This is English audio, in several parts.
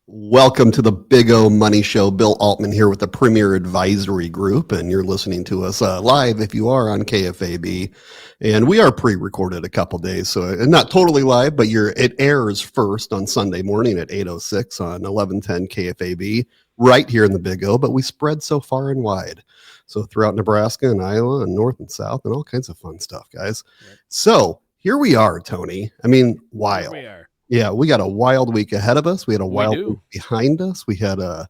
Welcome to the Big O Money Show. Bill Altman here with the Premier Advisory Group, and you're listening to us live if you are on KFAB. And we are pre-recorded a couple days, so not totally live, but it airs first on Sunday morning at 8:06 on 1110 KFAB, right here in the Big O. But we spread so far and wide, so throughout Nebraska and Iowa and North and South and all kinds of fun stuff, guys. Right. So here we are, Tony. I mean, wild. Here we are. Yeah, we got a wild week ahead of us. We had a wild week behind us. We had a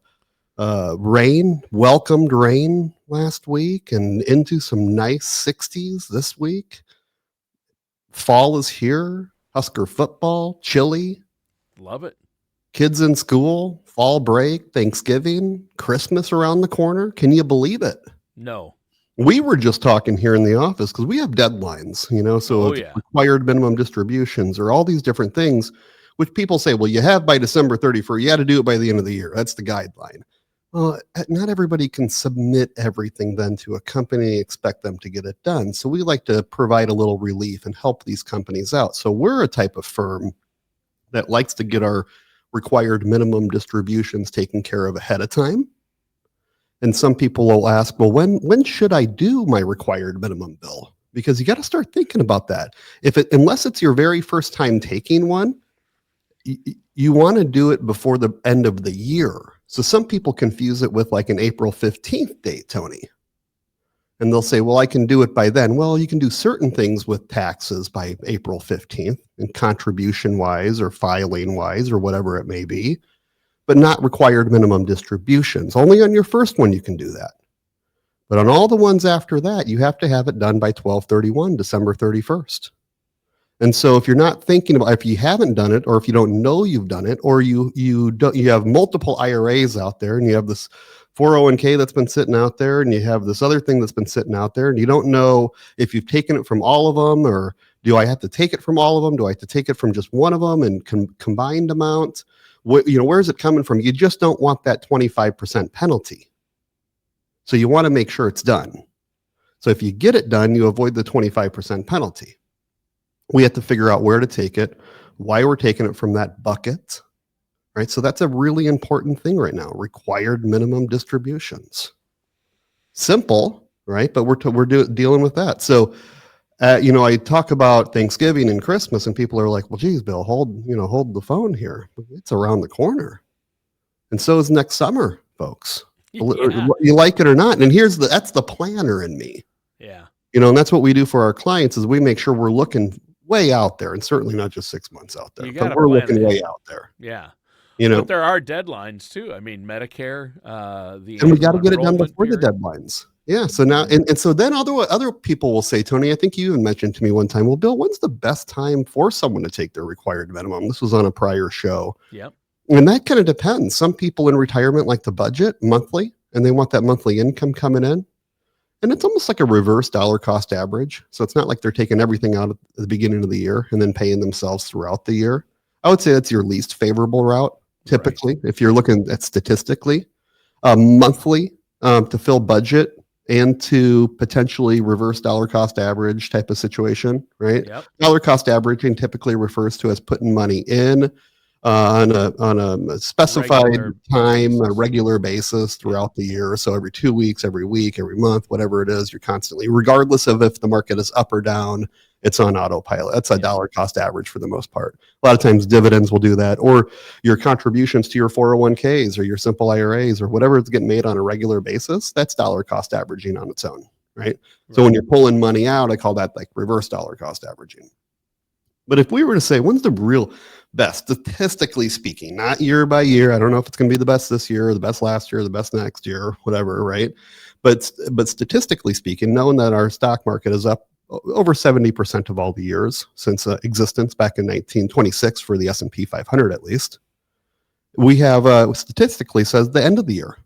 welcomed rain last week and into some nice 60s this week. Fall is here. Husker football, chilly. Love it. Kids in school, fall break, Thanksgiving, Christmas around the corner. Can you believe it? No. We were just talking here in the office because we have deadlines, so required minimum distributions or all these different things, which people say, well, you have by December 31st, you got to do it by the end of the year. That's the guideline. Well, not everybody can submit everything then to a company, expect them to get it done. So we like to provide a little relief and help these companies out. So we're a type of firm that likes to get our required minimum distributions taken care of ahead of time. And some people will ask, well, when should I do my required minimum bill? Because you got to start thinking about that. Unless it's your very first time taking one, you want to do it before the end of the year. So some people confuse it with like an April 15th date, Tony. And they'll say, well, I can do it by then. Well, you can do certain things with taxes by April 15th and contribution wise or filing wise or whatever it may be, but not required minimum distributions. Only on your first one you can do that. But on all the ones after that, you have to have it done by 12/31, December 31st. And so if you're not thinking about, if you haven't done it, or if you don't know you've done it, or you have multiple IRAs out there and you have this 401k that's been sitting out there and you have this other thing that's been sitting out there and you don't know if you've taken it from all of them, or do I have to take it from all of them? Do I have to take it from just one of them and combined amount? Where's it coming from? You just don't want that 25% penalty. So you want to make sure it's done. So if you get it done, you avoid the 25% penalty. We have to figure out where to take it, why we're taking it from that bucket, right? So that's a really important thing right now, required minimum distributions. Simple, right? But we're dealing with that. So, I talk about Thanksgiving and Christmas and people are like, well, geez, Bill, hold the phone here. It's around the corner. And so is next summer, folks. Yeah. You like it or not. And that's the planner in me. Yeah. And that's what we do for our clients is we make sure we're looking way out there and certainly not just 6 months out there, but we're looking way out there. Yeah. But there are deadlines too. I mean, Medicare, and we got to get it done before the deadlines. Yeah. So now, and so then other people will say, Tony, I think you even mentioned to me one time, well, Bill, when's the best time for someone to take their required minimum? This was on a prior show. Yep. And that kind of depends. Some people in retirement like to budget monthly and they want that monthly income coming in. And it's almost like a reverse dollar cost average. So it's not like they're taking everything out at the beginning of the year and then paying themselves throughout the year. I would say that's your least favorable route, typically, right, if you're looking at statistically. Monthly to fill budget and to potentially reverse dollar cost average type of situation, right? Yep. Dollar cost averaging typically refers to as putting money in on a specified time, a regular basis throughout the year. So every 2 weeks, every week, every month, whatever it is, you're constantly, regardless of if the market is up or down, it's on autopilot. That's a dollar cost average for the most part. A lot of times dividends will do that, or your contributions to your 401ks or your simple IRAs or whatever is getting made on a regular basis, that's dollar cost averaging on its own, right? So when you're pulling money out, I call that like reverse dollar cost averaging. But if we were to say, when's the real best, statistically speaking, not year by year, I don't know if it's going to be the best this year, or the best last year, or the best next year, whatever, right? But statistically speaking, knowing that our stock market is up over 70% of all the years since existence back in 1926 for the S&P 500 at least, we have statistically says the end of the year.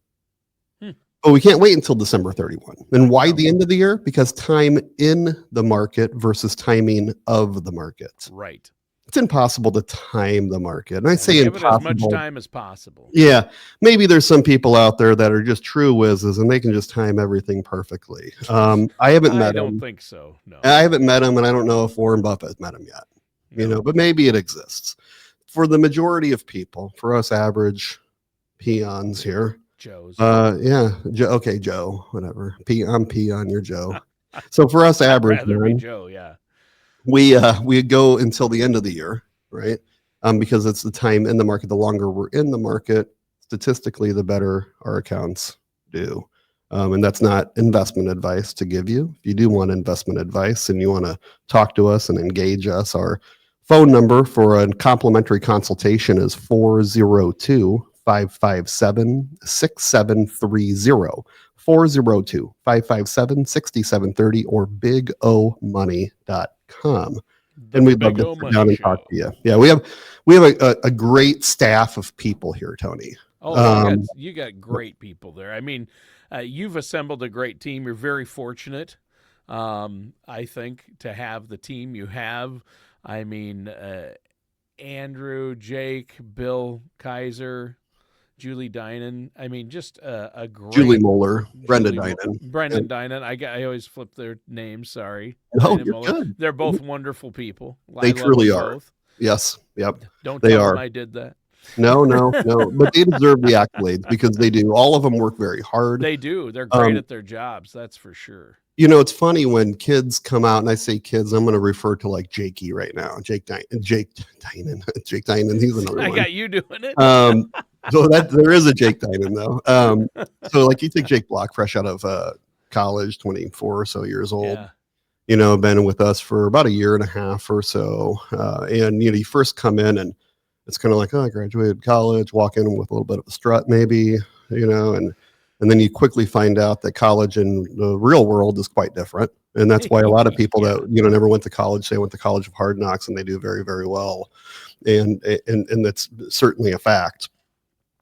But we can't wait until December 31. And why the end of the year? Because time in the market versus timing of the market. Right. It's impossible to time the market. And I say impossible. Give it as much time as possible. Yeah. Maybe there's some people out there that are just true whizzes and they can just time everything perfectly. I haven't met him. I don't think so. No. I haven't met him and I don't know if Warren Buffett met him yet. But maybe it exists. for the majority of people, for us average peons here, Joe's. Yeah, okay, Joe, whatever. I'm peon, you're Joe. So for us average, I'd rather be Joe, yeah. We go until the end of the year, right? Because it's the time in the market. The longer we're in the market, statistically, the better our accounts do. And that's not investment advice to give you. If you do want investment advice and you want to talk to us and engage us, our phone number for a complimentary consultation is 402-557-6730. 402-557-6730 or bigomoney.com. And we'd love to sit down and talk to you. Yeah, we have a great staff of people here, Tony. Oh, you got great people there. I mean, you've assembled a great team. You're very fortunate, I think, to have the team you have. I mean, Andrew, Jake, Bill Kaiser, Julie Dinan. I mean, just a great... Julie Moeller, Brenda Dinan. Brendan Dinan. I always flip their names, sorry. No, you're good. They're both wonderful people. They truly are. Both. Yes, yep. Don't tell them I did that. No. But they deserve the accolades because they do. All of them work very hard. They do. They're great at their jobs, that's for sure. You know, it's funny when kids come out, and I say kids, I'm going to refer to like Jakey right now. Jake Dinan. He's another one. I got you doing it. So there is a Jake Dinan though. So like you take Jake Block, fresh out of college, 24 or so years old. Yeah. You know, been with us for about a year and a half or so. And you know, you first come in and it's kind of like, oh, I graduated college, walk in with a little bit of a strut, maybe, you know, and then you quickly find out that college in the real world is quite different. And that's why a lot of people that, you know, never went to college, they went to College of Hard Knocks and they do very, very well. And that's certainly a fact.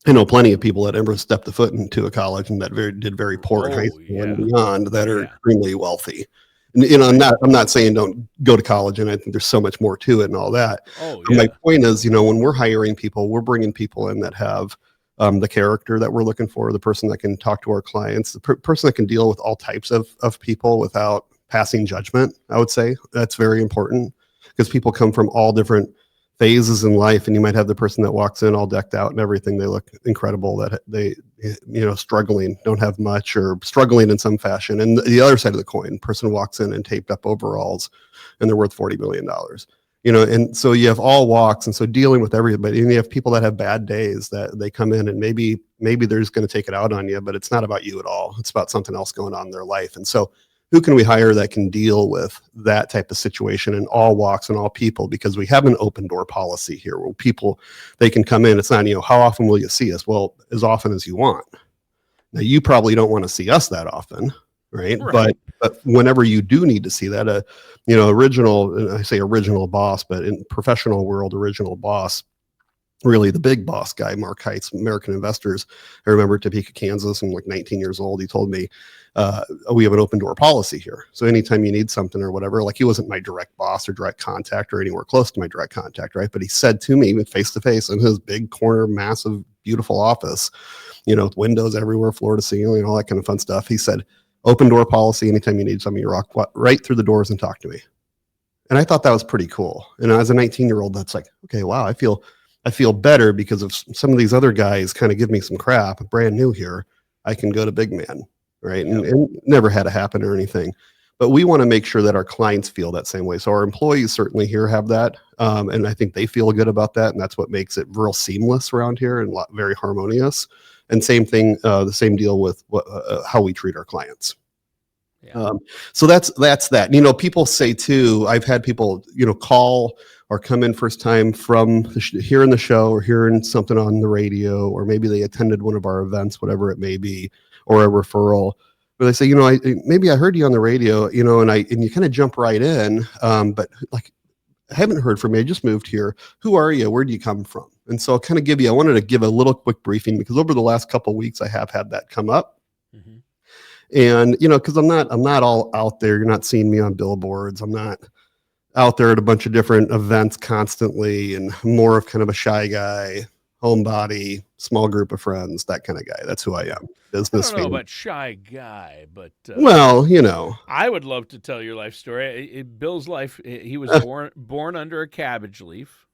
I know plenty of people that ever stepped a foot into a college and that did very poor in high school and beyond that are extremely wealthy. And, you know, I'm not saying don't go to college, and I think there's so much more to it and all that. My point is, you know, when we're hiring people, we're bringing people in that have the character that we're looking for, the person that can talk to our clients, the person that can deal with all types of people without passing judgment. I would say that's very important because people come from all different phases in life, and you might have the person that walks in all decked out and everything. They look incredible, that they, you know, struggling, don't have much or struggling in some fashion. And the other side of the coin, person walks in and taped up overalls and they're worth $40 million. You know, and so you have all walks, and so dealing with everybody, and you have people that have bad days that they come in and maybe they're just going to take it out on you, but it's not about you at all. It's about something else going on in their life. And so who can we hire that can deal with that type of situation in all walks and all people? Because we have an open door policy here where people, they can come in. It's not, you know, how often will you see us? Well, as often as you want. Now, you probably don't want to see us that often, right? But whenever you do need to see that, you know, I say original boss, but in professional world, original boss, really the big boss guy, Mark Heitz, American Investors. I remember Topeka, Kansas, I'm like 19 years old. He told me, we have an open door policy here. So anytime you need something or whatever, like he wasn't my direct boss or direct contact or anywhere close to my direct contact, right? But he said to me face to face in his big corner, massive, beautiful office, you know, with windows everywhere, floor to ceiling, all that kind of fun stuff. He said, open door policy. Anytime you need something, you walk right through the doors and talk to me. And I thought that was pretty cool. And as a 19-year-old, that's like, okay, wow, I feel better because of some of these other guys kind of give me some crap. I'm brand new here. I can go to big man, right? And never had it happen or anything. But we want to make sure that our clients feel that same way. So our employees certainly here have that. And I think they feel good about that. And that's what makes it real seamless around here and very harmonious. And same thing, the same deal with how we treat our clients. Yeah. So that's that. You know, people say too, I've had people, you know, call or come in first time from hearing the show or hearing something on the radio, or maybe they attended one of our events, whatever it may be, or a referral, where they say, you know, maybe I heard you on the radio, you know, and you kind of jump right in, but like, I haven't heard from you. I just moved here. Who are you? Where do you come from? And so I wanted to give a little quick briefing because over the last couple of weeks, I have had that come up. Mm-hmm. And, you know, because I'm not all out there. You're not seeing me on billboards. I'm not out there at a bunch of different events constantly, and more of kind of a shy guy, homebody, small group of friends, that kind of guy. That's who I am. Business. I don't know about shy guy, but well, you know, I would love to tell your life story. Bill's life. He was born under a cabbage leaf.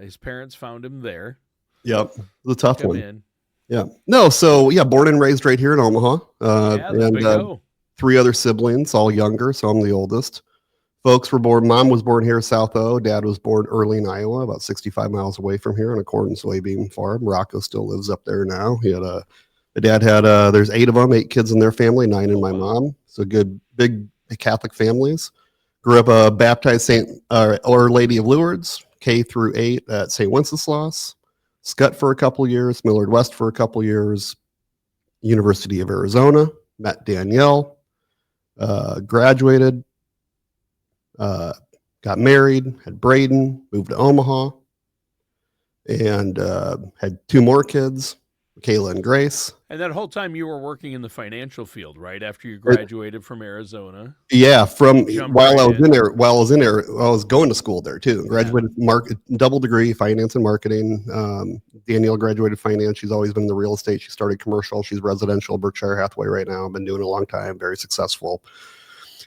His parents found him there. Yep, the tough Come one. in. Yeah. No, so born and raised right here in Omaha. And 3 other siblings, all younger, so I'm the oldest. Folks were born, mom was born here, South O. Dad was born early in Iowa, about 65 miles away from here on a corn and soybean farm. Rocco still lives up there now. The dad had, there's 8 of them, 8 kids in their family, 9 in my mom. So good, big Catholic families. Grew up baptized St. Our Lady of Lourdes, K through 8 at St. Wenceslas. Scott for a couple years, Millard West for a couple years, University of Arizona, met Danielle, graduated, got married, had Braden, moved to Omaha, and had 2 more kids, Kayla and Grace. And that whole time you were working in the financial field, right? After you graduated from Arizona. Yeah, while I was going to school there too. Graduated double degree, finance and marketing. Danielle graduated finance. She's always been in the real estate. She started commercial. She's residential, Berkshire Hathaway right now. Been doing it a long time, very successful.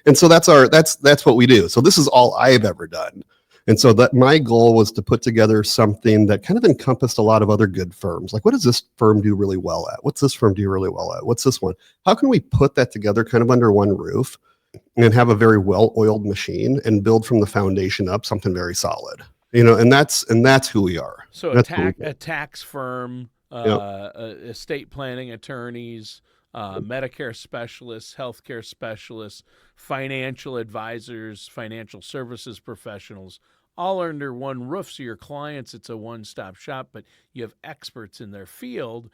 And so that's what we do. So this is all I've ever done. And so that my goal was to put together something that kind of encompassed a lot of other good firms. Like, what does this firm do really well at? What's this firm do really well at? What's this one? How can we put that together kind of under one roof and have a very well-oiled machine and build from the foundation up something very solid? And that's who we are. So a tax firm, estate planning attorneys, Medicare specialists, healthcare specialists, financial advisors, financial services professionals, all under one roof. So your clients, it's a one-stop shop, but you have experts in their field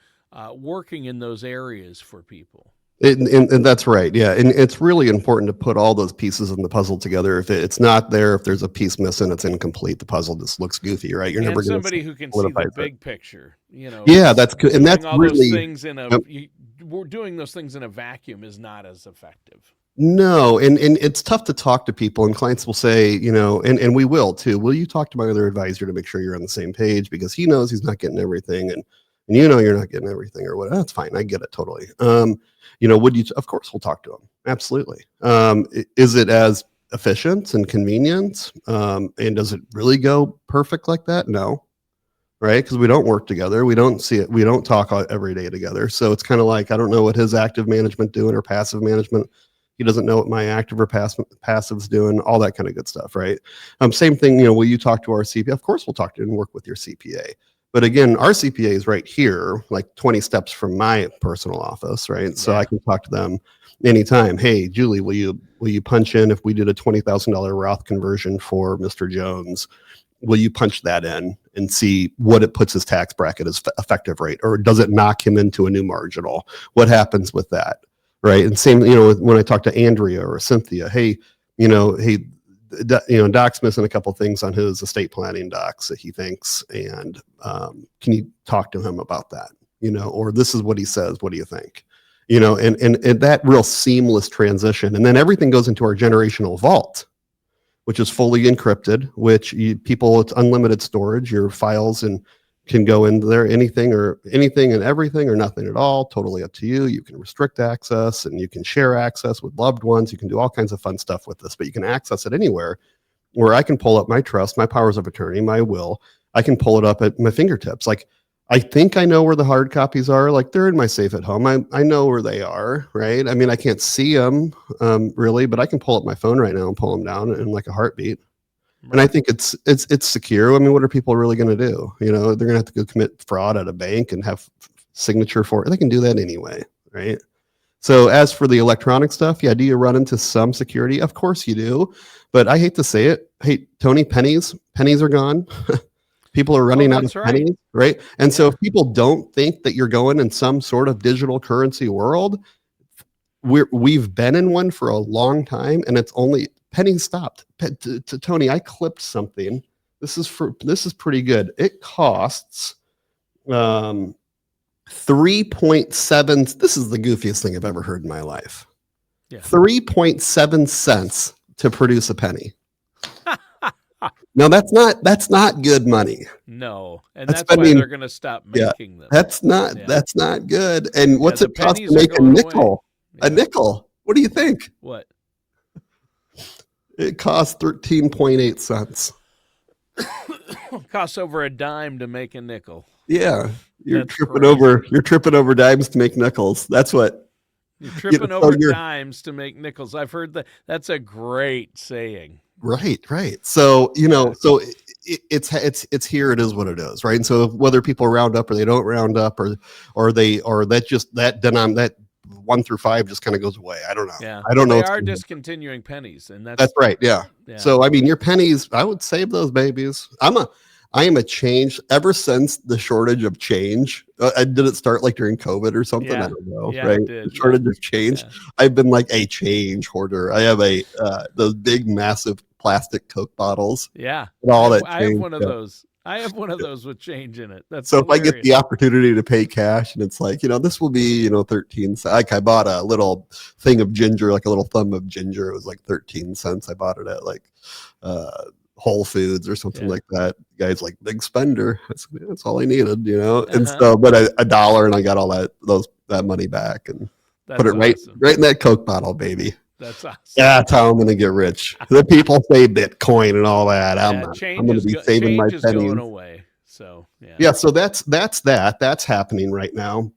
working in those areas for people. And that's right. Yeah. And it's really important to put all those pieces in the puzzle together. If it's not there, if there's a piece missing, it's incomplete. The puzzle just looks goofy, right? You're never going to somebody who can see the big picture, Yeah, that's good. And that's really we're doing those things in a vacuum is not as effective. No, and it's tough to talk to people, and clients will say, and we will too. Will you talk to my other advisor to make sure you're on the same page, because he knows he's not getting everything, and you're not getting everything, or what? That's fine. I get it totally. Would you? Of course, we'll talk to him. Absolutely. Is it as efficient and convenient? And does it really go perfect like that? No. Right? Because we don't work together. We don't see it. We don't talk every day together. So it's kind of like, I don't know what his active management doing or passive management. He doesn't know what my active or passive's doing, all that kind of good stuff, right? Same thing, will you talk to our CPA? Of course we'll talk to and work with your CPA. But again, our CPA is right here, like 20 steps from my personal office, right? So I can talk to them anytime. Hey, Julie, will you punch in if we did a $20,000 Roth conversion for Mr. Jones? Will you punch that in and see what it puts his tax bracket as effective rate, or does it knock him into a new marginal? What happens with that, right? And same, when I talk to Andrea or Cynthia, hey, Doc's missing a couple things on his estate planning docs that he thinks, and can you talk to him about that? Or this is what he says. What do you think? And that real seamless transition, and then everything goes into our generational vault, which is fully encrypted, it's unlimited storage. Your files and can go into there, anything and everything or nothing at all, totally up to you. You can restrict access and you can share access with loved ones. You can do all kinds of fun stuff with this, but you can access it anywhere where I can pull up my trust, my powers of attorney, my will. I can pull it up at my fingertips. Like, I think I know where the hard copies are. Like, they're in my safe at home. I know where they are, right? I mean, I can't see them really, but I can pull up my phone right now and pull them down in like a heartbeat. Right. And I think it's secure. I mean, what are people really going to do? They're going to have to go commit fraud at a bank and have signature for it. They can do that anyway, right? So as for the electronic stuff, do you run into some security? Of course you do, but I hate to say it. Hey, Tony, pennies are gone. People are running out of pennies, right? And so if people don't think that you're going in some sort of digital currency world, we've been in one for a long time, and it's only pennies stopped. Tony, I clipped something. This is pretty good. It costs 3.7. This is the goofiest thing I've ever heard in my life. 3.7 cents to produce a penny. No, that's not good money. No, and that's why they're going to stop making them. That's not good. And what's it cost to make a nickel? Yeah. A nickel. What do you think? What? It costs 13.8 cents. Costs over a dime to make a nickel. Yeah, you're That's tripping crazy. you're tripping over dimes to make nickels. That's what You're tripping so over dimes to make nickels. I've heard that. That's a great saying. right. So Yeah. so it's here. It is what it is, right? And so whether people round up or they don't round up, or that just that denom that 1 through 5 just kind of goes away. I don't know. Yeah. I don't know. They are discontinuing pennies, and That's right. Yeah. So I mean, your pennies, I would save those babies. I am a change ever since the shortage of change. Did it start like during COVID or something? Yeah. I don't know. Yeah, right? it did. The shortage of change. Yeah. I've been like a change hoarder. I have those big, massive plastic Coke bottles. Yeah. And all that. I have one of those. I have one of those with change in it. That's so hilarious. If I get the opportunity to pay cash, and it's like, this will be 13 cents. Like I bought a little thing of ginger, like a little thumb of ginger. It was like 13 cents. I bought it at like Whole Foods or something like that. The guy's like, big spender. That's all I needed, And so, but a dollar, and I got all that money back and put it right in that Coke bottle, baby. That's awesome. That's how I'm going to get rich. The people say Bitcoin and all that. I'm going to be saving my pennies. Going away. So So that's happening right now.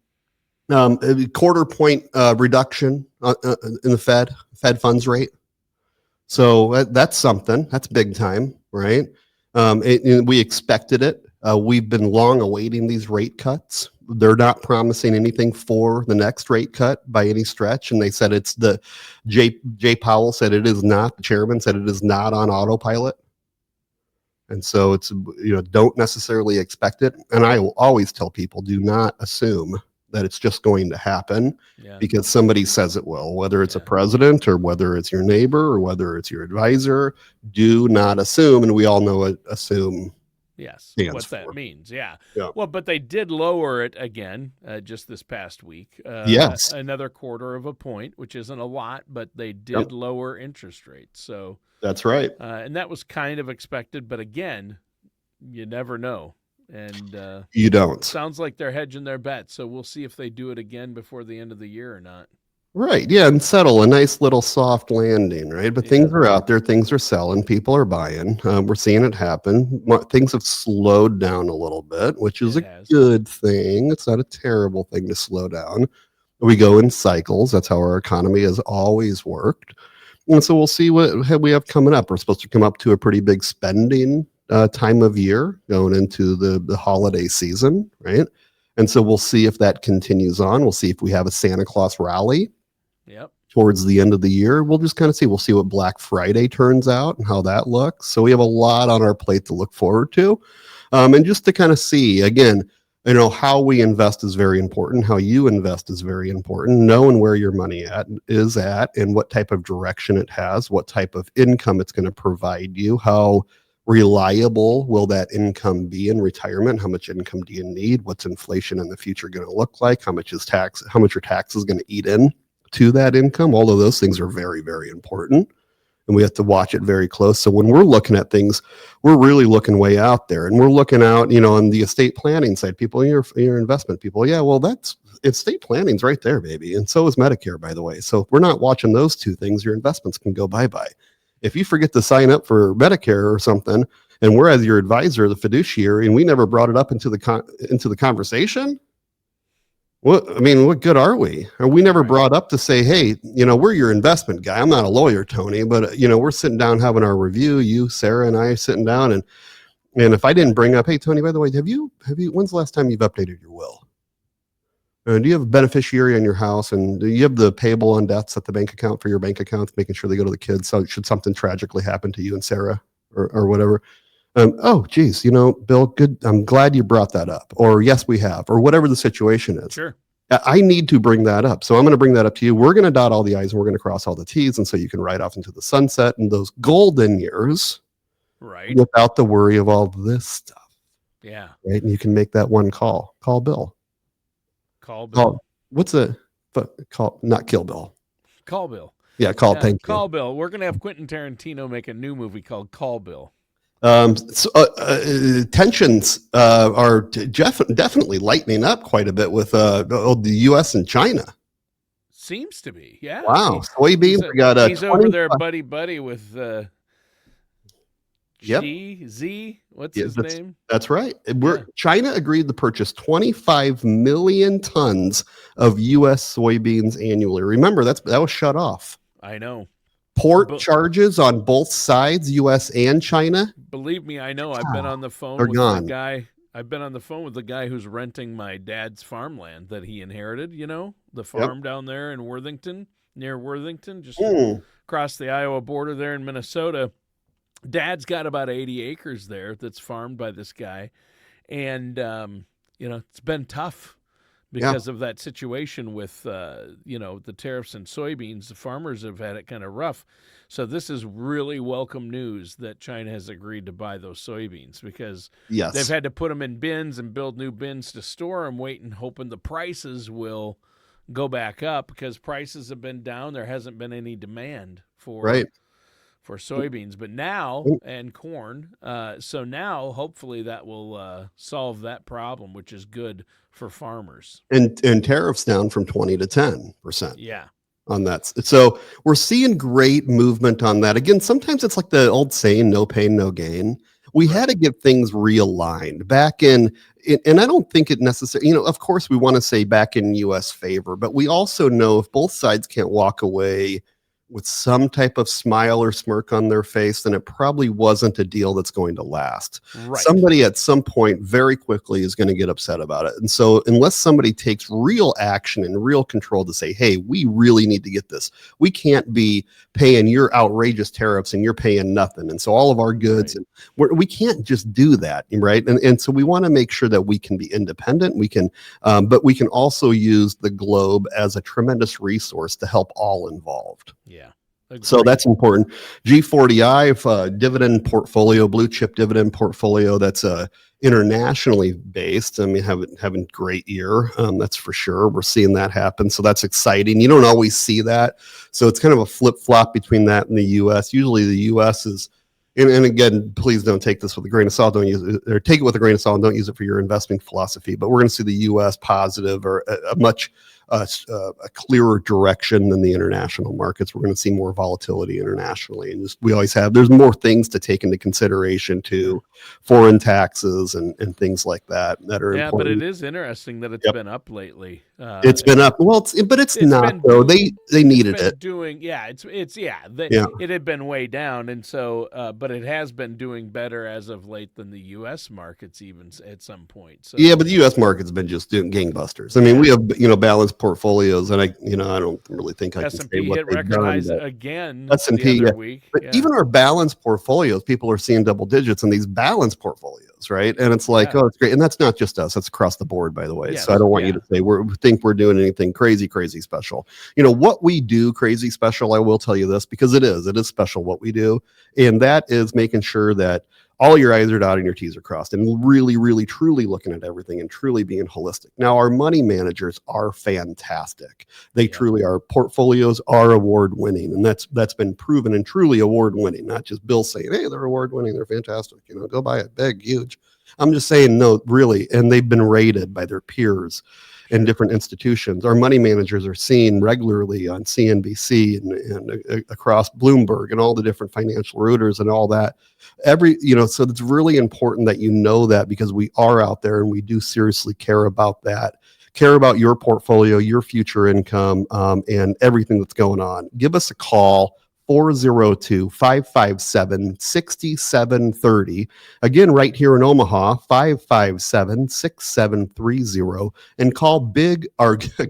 A quarter point reduction in the Fed funds rate. So that's something. That's big time, right? We expected it. We've been long awaiting these rate cuts. They're not promising anything for the next rate cut by any stretch. And they said Jay Powell said it is not, the chairman said it is not on autopilot. And so it's, don't necessarily expect it. And I will always tell people, do not assume that it's just going to happen because somebody says it will, whether it's a president or whether it's your neighbor or whether it's your advisor. Do not assume. And we all know what assume what that means. Yeah. Well, but they did lower it again just this past week. Another quarter of a point, which isn't a lot, but they did lower interest rates. So that's right. And that was kind of expected. But again, you never know. And you don't. Sounds like they're hedging their bets. So we'll see if they do it again before the end of the year or not. Right. Yeah. And settle a nice little soft landing. Right. But things are out there. Things are selling. People are buying. We're seeing it happen. Things have slowed down a little bit, which is a good thing. It's not a terrible thing to slow down. We go in cycles. That's how our economy has always worked. And so we'll see what we have coming up. We're supposed to come up to a pretty big spending time of year going into the holiday season, right? And so we'll see if that continues on. We'll see if we have a Santa Claus rally towards the end of the year. We'll just kind of see. We'll see what Black Friday turns out and how that looks. So we have a lot on our plate to look forward to. And just to kind of see, again, how we invest is very important. How you invest is very important. Knowing where your money is at and what type of direction it has, what type of income it's going to provide you, how reliable will that income be in retirement? How much income do you need? What's inflation in the future going to look like? How much are taxes going to eat in to that income? All of those things are very, very important. And we have to watch it very close. So when we're looking at things, we're really looking way out there, and we're looking out, on the estate planning side, people, your investment people. Yeah, well, estate planning's right there, baby. And so is Medicare, by the way. So if we're not watching those two things, your investments can go bye-bye. If you forget to sign up for Medicare or something, and we're as your advisor, the fiduciary, and we never brought it up into the conversation, what good are we? Or we never brought up to say, hey, we're your investment guy. I'm not a lawyer, Tony, but we're sitting down having our review. You, Sarah, and I are sitting down, and if I didn't bring up, hey, Tony, by the way, have you? When's the last time you've updated your will? Do you have a beneficiary on your house, and do you have the payable on deaths at the bank account for your bank accounts, making sure they go to the kids? So should something tragically happen to you and Sarah or whatever? Oh, geez, Bill, good. I'm glad you brought that up. Or yes, we have, or whatever the situation is. Sure. I need to bring that up. So I'm going to bring that up to you. We're going to dot all the I's and we're going to cross all the T's. And so you can ride off into the sunset in those golden years, right, without the worry of all this stuff. Yeah. Right. And you can make that one call. Call Bill. What's a call? Not Kill Bill. Call Bill. Yeah, thank you. Call Bill. We're gonna have Quentin Tarantino make a new movie called Call Bill. Tensions are definitely lightening up quite a bit with the U.S. and China. Seems to be, yeah. Wow, soybeans. He's over there, buddy with Yep. What's his name? That's right. China agreed to purchase 25 million tons of U.S. soybeans annually. Remember, that was shut off. I know. Port charges on both sides, U.S. and China. Believe me, I know. I've been on the phone with the guy. I've been on the phone with the guy who's renting my dad's farmland that he inherited, the farm down there in Worthington, near Worthington, just across the Iowa border there in Minnesota. Dad's got about 80 acres there that's farmed by this guy. And, it's been tough because of that situation with, the tariffs and soybeans. The farmers have had it kind of rough. So this is really welcome news that China has agreed to buy those soybeans because they've had to put them in bins and build new bins to store them, waiting, hoping the prices will go back up because prices have been down. There hasn't been any demand for soybeans, but now and corn. So now hopefully that will solve that problem, which is good for farmers. And tariffs down from 20 to 10%. Yeah. On that. So we're seeing great movement on that. Again, sometimes it's like the old saying, no pain, no gain. We had to get things realigned back in, and I don't think it necessarily, of course we want to say back in U.S. favor, but we also know if both sides can't walk away with some type of smile or smirk on their face, then it probably wasn't a deal that's going to last. Right. Somebody at some point very quickly is going to get upset about it. And so unless somebody takes real action and real control to say, hey, we really need to get this. We can't be paying your outrageous tariffs and you're paying nothing. And so all of our goods, and we can't just do that, right? And so we want to make sure that we can be independent. We can, but we can also use the globe as a tremendous resource to help all involved. Yeah. So that's important. G40I, dividend portfolio, blue chip dividend portfolio that's internationally based. I mean, having a great year. That's for sure. We're seeing that happen. So that's exciting. You don't always see that. So it's kind of a flip flop between that and the U.S. Usually the U.S. is, and again, please don't take this with a grain of salt. Don't use it, or take it with a grain of salt and don't use it for your investing philosophy. But we're going to see the U.S. positive or a much a clearer direction than the international markets. We're going to see more volatility internationally, and we always have. There's more things to take into consideration too, foreign taxes and things like that are important. But it is interesting that it's been up lately. It's been up. Well, but it's not though. They needed it. It had been way down, and so but it has been doing better as of late than the U.S. markets even at some point. So but the U.S. market's been just doing gangbusters. I mean, we have balanced portfolios, and I don't really think I can say what hit record highs again. S&P, the other week. But even our balanced portfolios, people are seeing double digits in these balanced portfolios, right? And it's like, oh, it's great, and that's not just us; that's across the board, by the way. So I don't want you to say we think we're doing anything crazy special. What we do crazy special. I will tell you this because it is special what we do, and that is making sure that all your I's are dotted and your T's are crossed, and really, really, truly looking at everything and truly being holistic. Now, our money managers are fantastic. They truly are. Portfolios are award winning, and that's been proven and truly award winning. Not just Bill saying, "Hey, they're award winning, they're fantastic." Go buy it, big, huge. I'm just saying, no, really, and they've been rated by their peers in different institutions. Our money managers are seen regularly on CNBC and across Bloomberg and all the different financial routers and all that. So it's really important that that because we are out there and we do seriously care about that. Care about your portfolio, your future income, and everything that's going on. Give us a call. 402-557-6730. Again, right here in Omaha, 557-6730, and call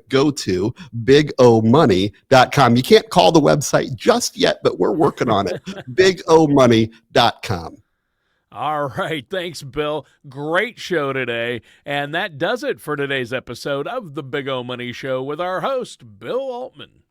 go to bigomoney.com. You can't call the website just yet, but we're working on it. bigomoney.com. All right. Thanks, Bill. Great show today. And that does it for today's episode of the Big O Money Show with our host, Bill Altman.